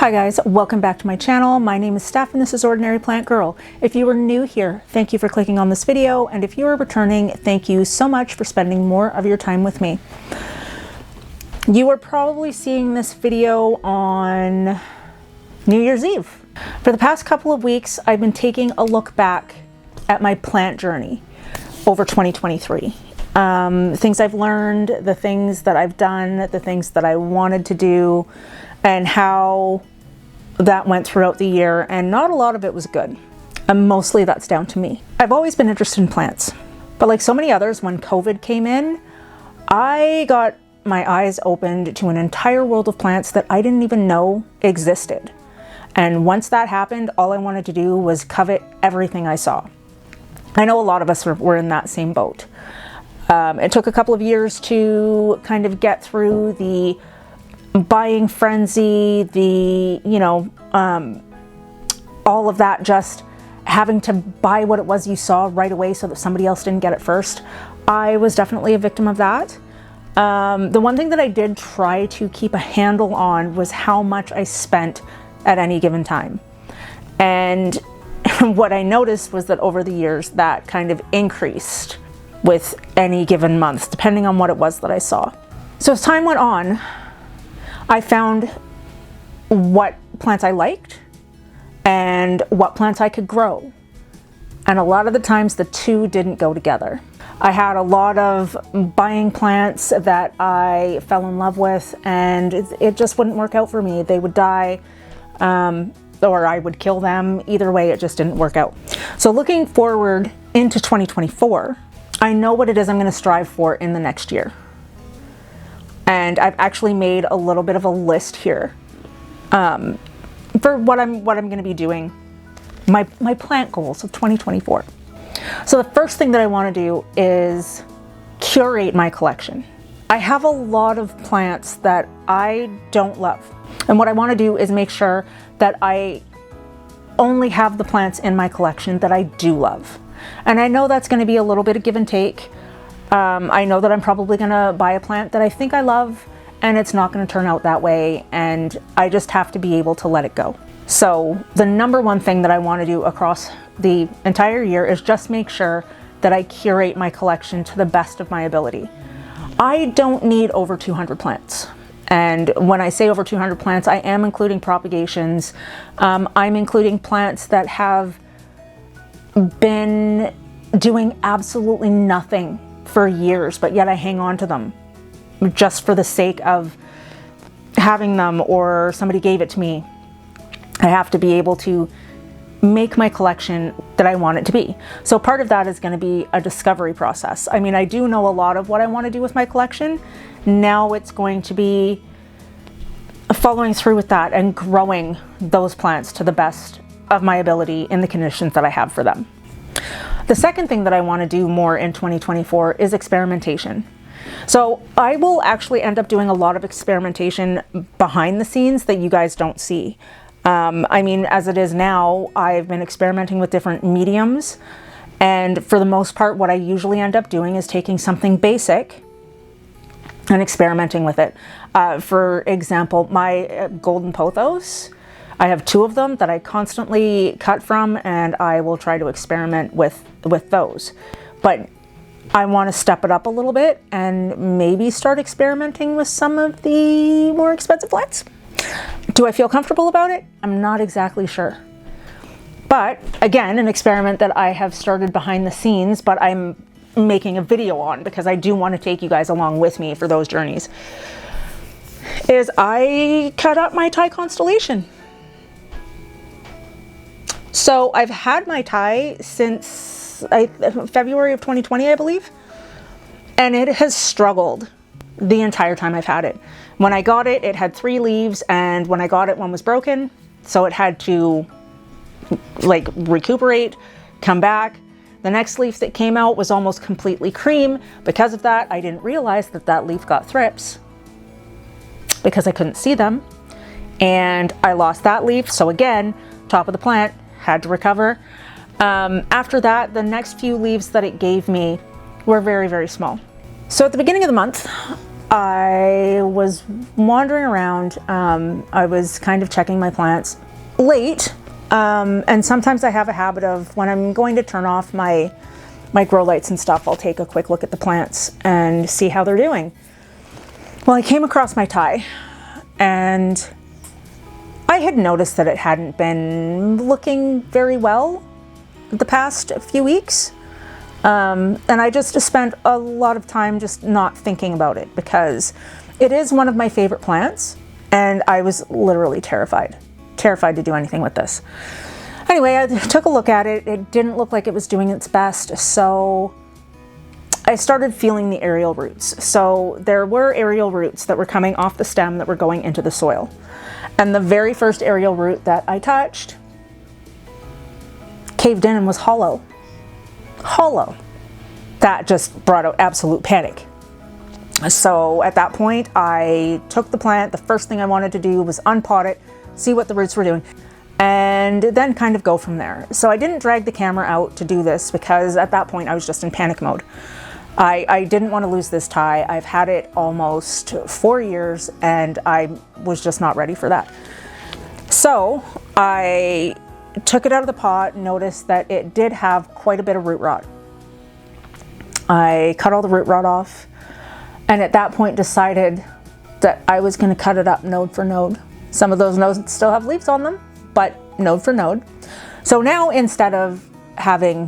Hi guys, welcome back to my channel. My name is Steph and this is Ordinary Plant Girl. If you are new here, thank you for clicking on this video, and if you are returning, thank you so much for spending more of your time with me. You are probably seeing this video on New Year's Eve. For the past couple of weeks, I've been taking a look back at my plant journey over 2023. Things I've learned, the things that I've done, the things that I wanted to do, and how that went throughout the year, and not a lot of it was good. And mostly that's down to me. I've always been interested in plants, but like so many others, when COVID came in, I got my eyes opened to an entire world of plants that I didn't even know existed. And once that happened, all I wanted to do was covet everything I saw. I know a lot of us were in that same boat. It took a couple of years to kind of get through the buying frenzy, the, all of that, just having to buy what it was you saw right away so that somebody else didn't get it first. I was definitely a victim of that. The one thing that I did try to keep a handle on was how much I spent at any given time. And what I noticed was that over the years that kind of increased with any given month, depending on what it was that I saw. So as time went on, I found what plants I liked and what plants I could grow. And a lot of the times the two didn't go together. I had a lot of buying plants that I fell in love with, and it just wouldn't work out for me. They would die, or I would kill them. Either way, it just didn't work out. So looking forward into 2024, I know what it is I'm going to strive for in the next year. And I've actually made a little bit of a list here for what I'm going to be doing, my plant goals of 2024. So the first thing that I want to do is curate my collection. I have a lot of plants that I don't love. And what I want to do is make sure that I only have the plants in my collection that I do love. And I know that's going to be a little bit of give and take. I know that I'm probably going to buy a plant that I think I love, and it's not going to turn out that way, and I just have to be able to let it go. So the number one thing that I want to do across the entire year is just make sure that I curate my collection to the best of my ability. I don't need over 200 plants. And when I say over 200 plants, I am including propagations. I'm including plants that have been doing absolutely nothing for years, but yet I hang on to them just for the sake of having them, or somebody gave it to me. I have to be able to make my collection that I want it to be. So part of that is going to be a discovery process. I mean, I do know a lot of what I want to do with my collection. Now it's going to be following through with that and growing those plants to the best of my ability in the conditions that I have for them. The second thing that I want to do more in 2024 is experimentation. So I will actually end up doing a lot of experimentation behind the scenes that you guys don't see. I mean, as it is now, I've been experimenting with different mediums, and for the most part, what I usually end up doing is taking something basic and experimenting with it. For example, my golden pothos, I have two of them that I constantly cut from, and I will try to experiment with those. But I want to step it up a little bit and maybe start experimenting with some of the more expensive plants. Do I feel comfortable about it? I'm not exactly sure. But again, an experiment that I have started behind the scenes, but I'm making a video on because I do want to take you guys along with me for those journeys, is I cut up my Thai constellation. So I've had my Thai since February of 2020, I believe, and it has struggled the entire time I've had it. When I got it, it had 3 leaves, and when I got it, one was broken, so it had to like recuperate, come back. The next leaf that came out was almost completely cream. Because of that, I didn't realize that that leaf got thrips because I couldn't see them, and I lost that leaf. So again, top of the plant, had to recover. After that, the next few leaves that it gave me were very, very small. So at the beginning of the month, I was wandering around. I was kind of checking my plants late. And sometimes I have a habit of, when I'm going to turn off my grow lights and stuff, I'll take a quick look at the plants and see how they're doing. Well, I came across my Thai, and I had noticed that it hadn't been looking very well the past few weeks. And I just spent a lot of time just not thinking about it, because it is one of my favorite plants, and I was literally terrified to do anything with this. Anyway, I took a look at it. It didn't look like it was doing its best, so I started feeling the aerial roots. So there were aerial roots that were coming off the stem that were going into the soil. And the very first aerial root that I touched caved in and was hollow. Hollow. That just brought out absolute panic. So at that point, I took the plant. The first thing I wanted to do was unpot it, see what the roots were doing, and then kind of go from there. So I didn't drag the camera out to do this, because at that point I was just in panic mode. I didn't want to lose this Thai. I've had it almost 4 years, and I was just not ready for that. So I took it out of the pot, noticed that it did have quite a bit of root rot. I cut all the root rot off, and at that point decided that I was going to cut it up node for node. Some of those nodes still have leaves on them, but node for node. So now, instead of having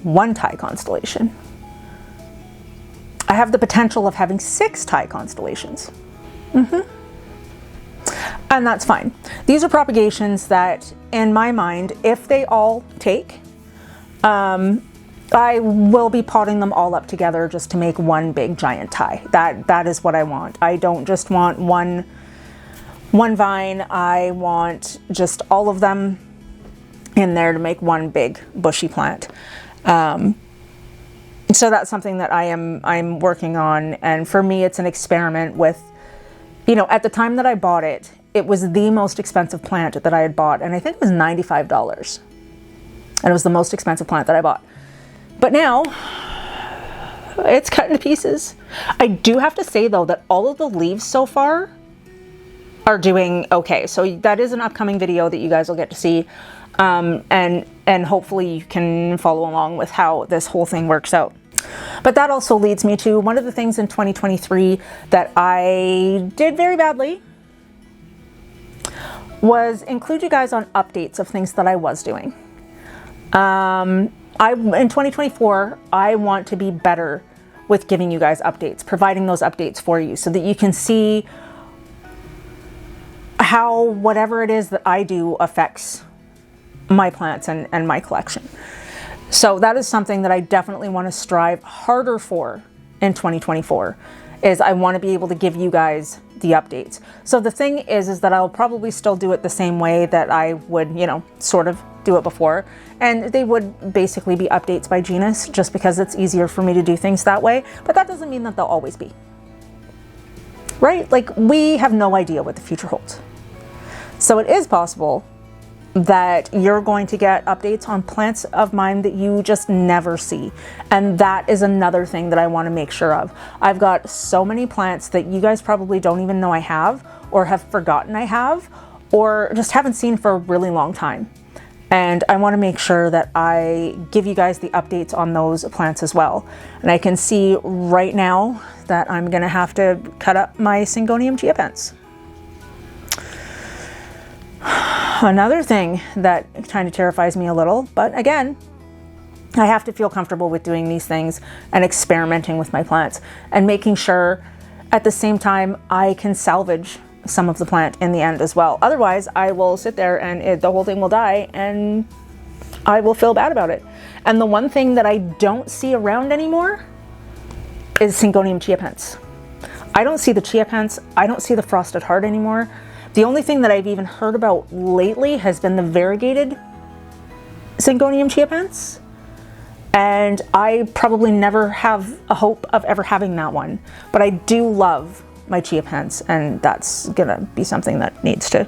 one Thai constellation, I have the potential of having 6 Thai constellations. And that's fine. These are propagations that, in my mind, if they all take, I will be potting them all up together just to make one big giant Thai. That is what I want. I don't just want one vine. I want just all of them in there to make one big bushy plant. So that's something that I'm working on. And for me, it's an experiment with, you know, at the time that I bought it, it was the most expensive plant that I had bought. And I think it was $95. And it was the most expensive plant that I bought. But now it's cut into pieces. I do have to say though, that all of the leaves so far are doing okay. So that is an upcoming video that you guys will get to see. And hopefully you can follow along with how this whole thing works out. But that also leads me to one of the things in 2023 that I did very badly, was include you guys on updates of things that I was doing. In 2024, I want to be better with giving you guys updates, providing those updates for you so that you can see how whatever it is that I do affects my plants and my collection. So that is something that I definitely want to strive harder for in 2024, is I want to be able to give you guys the updates. So the thing is that I'll probably still do it the same way that I would, you know, sort of do it before. And they would basically be updates by genus, just because it's easier for me to do things that way. But that doesn't mean that they'll always be. Right? Like, we have no idea what the future holds. So it is possible that you're going to get updates on plants of mine that you just never see. And that is another thing that I want to make sure of. I've got so many plants that you guys probably don't even know I have, or have forgotten I have, or just haven't seen for a really long time. And I want to make sure that I give you guys the updates on those plants as well. And I can see right now that I'm going to have to cut up my Syngonium Geopens. Another thing that kind of terrifies me a little, but again, I have to feel comfortable with doing these things and experimenting with my plants and making sure at the same time I can salvage some of the plant in the end as well. Otherwise, I will sit there and the whole thing will die and I will feel bad about it. And the one thing that I don't see around anymore is Syngonium Geopens. I don't see the Geopens. I don't see the Frosted Heart anymore. The only thing that I've even heard about lately has been the variegated Syngonium Geopens. And I probably never have a hope of ever having that one. But I do love my Geopens, and that's gonna be something that needs to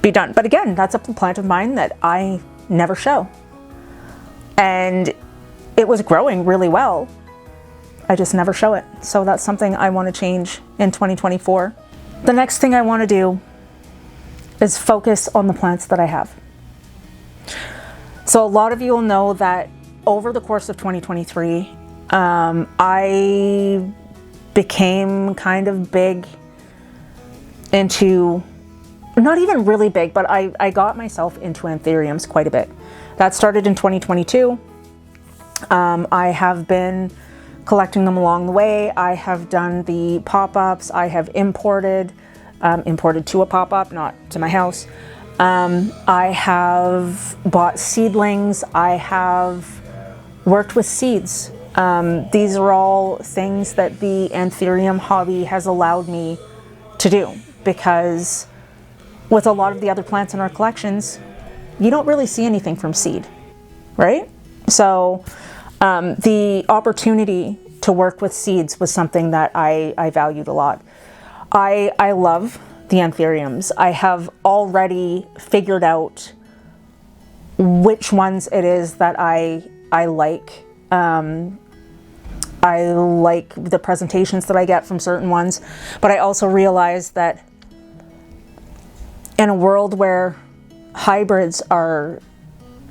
be done. But again, that's a plant of mine that I never show. And it was growing really well I just never show it. So that's something I want to change in 2024. The next thing I want to do is focus on the plants that I have. So a lot of you will know that over the course of 2023, I became kind of big into, not even really big, but I got myself into anthuriums quite a bit. That started in 2022. I have been collecting them along the way. I have done the pop-ups. I have imported to a pop-up, not to my house. I have bought seedlings. I have worked with seeds. These are all things that the anthurium hobby has allowed me to do, because with a lot of the other plants in our collections, you don't really see anything from seed, right? So the opportunity to work with seeds was something that I valued a lot. I love the anthuriums. I have already figured out which ones it is that I like. I like the presentations that I get from certain ones, but I also realize that in a world where hybrids are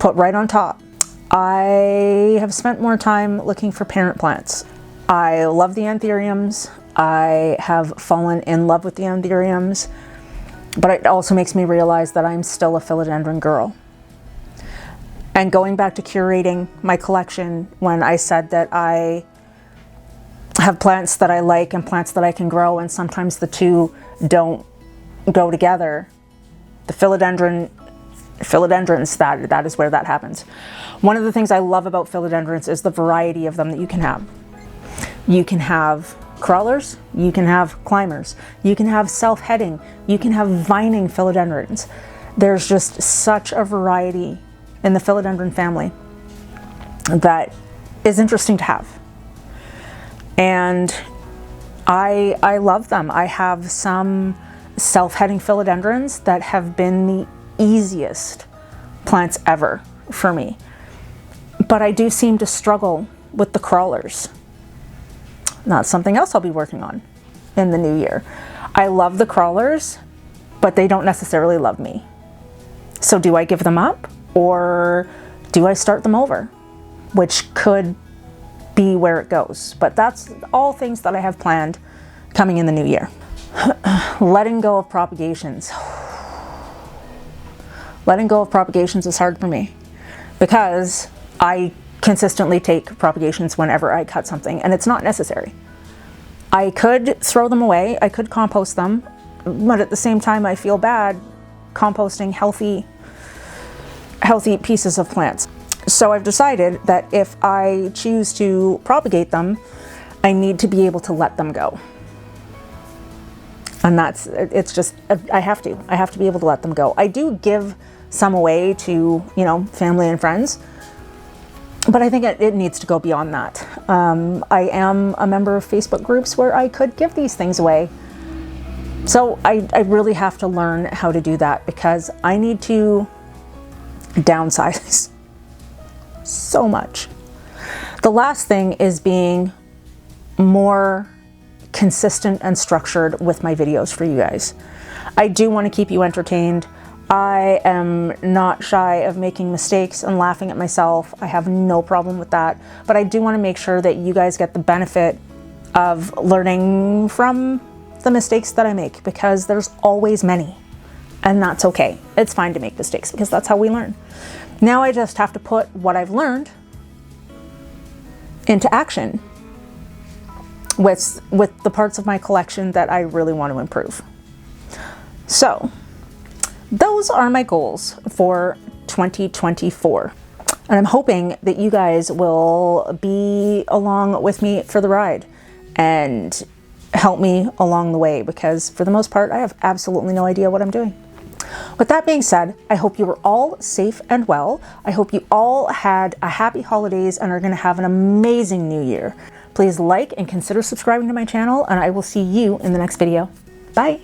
put right on top, I have spent more time looking for parent plants. I love the anthuriums. I have fallen in love with the anthuriums, but it also makes me realize that I'm still a philodendron girl. And going back to curating my collection, when I said that I have plants that I like and plants that I can grow, and sometimes the two don't go together, the philodendrons, that is where that happens. One of the things I love about philodendrons is the variety of them that you can have. You can have crawlers, you can have climbers, you can have self-heading, you can have vining philodendrons. There's just such a variety in the philodendron family that is interesting to have. And I love them. I have some self-heading philodendrons that have been the easiest plants ever for me. But I do seem to struggle with the crawlers. That's something else I'll be working on in the new year. I love the crawlers, but they don't necessarily love me. So do I give them up, or do I start them over? Which could be where it goes. But that's all things that I have planned coming in the new year. Letting go of propagations. Letting go of propagations is hard for me, because I consistently take propagations whenever I cut something, and it's not necessary. I could throw them away, I could compost them, but at the same time I feel bad composting healthy pieces of plants. So I've decided that if I choose to propagate them, I need to be able to let them go. And it's just, I have to be able to let them go. I do give some away to, family and friends, but I think it needs to go beyond that. I am a member of Facebook groups where I could give these things away. So I really have to learn how to do that, because I need to downsize so much. The last thing is being more consistent and structured with my videos for you guys. I do want to keep you entertained. I am not shy of making mistakes and laughing at myself. I have no problem with that, but I do want to make sure that you guys get the benefit of learning from the mistakes that I make, because there's always many, and that's okay. It's fine to make mistakes, because that's how we learn. Now I just have to put what I've learned into action with the parts of my collection that I really want to improve. So those are my goals for 2024. And I'm hoping that you guys will be along with me for the ride and help me along the way, because for the most part, I have absolutely no idea what I'm doing. With that being said, I hope you were all safe and well. I hope you all had a happy holidays and are going to have an amazing new year. Please like and consider subscribing to my channel, and I will see you in the next video. Bye.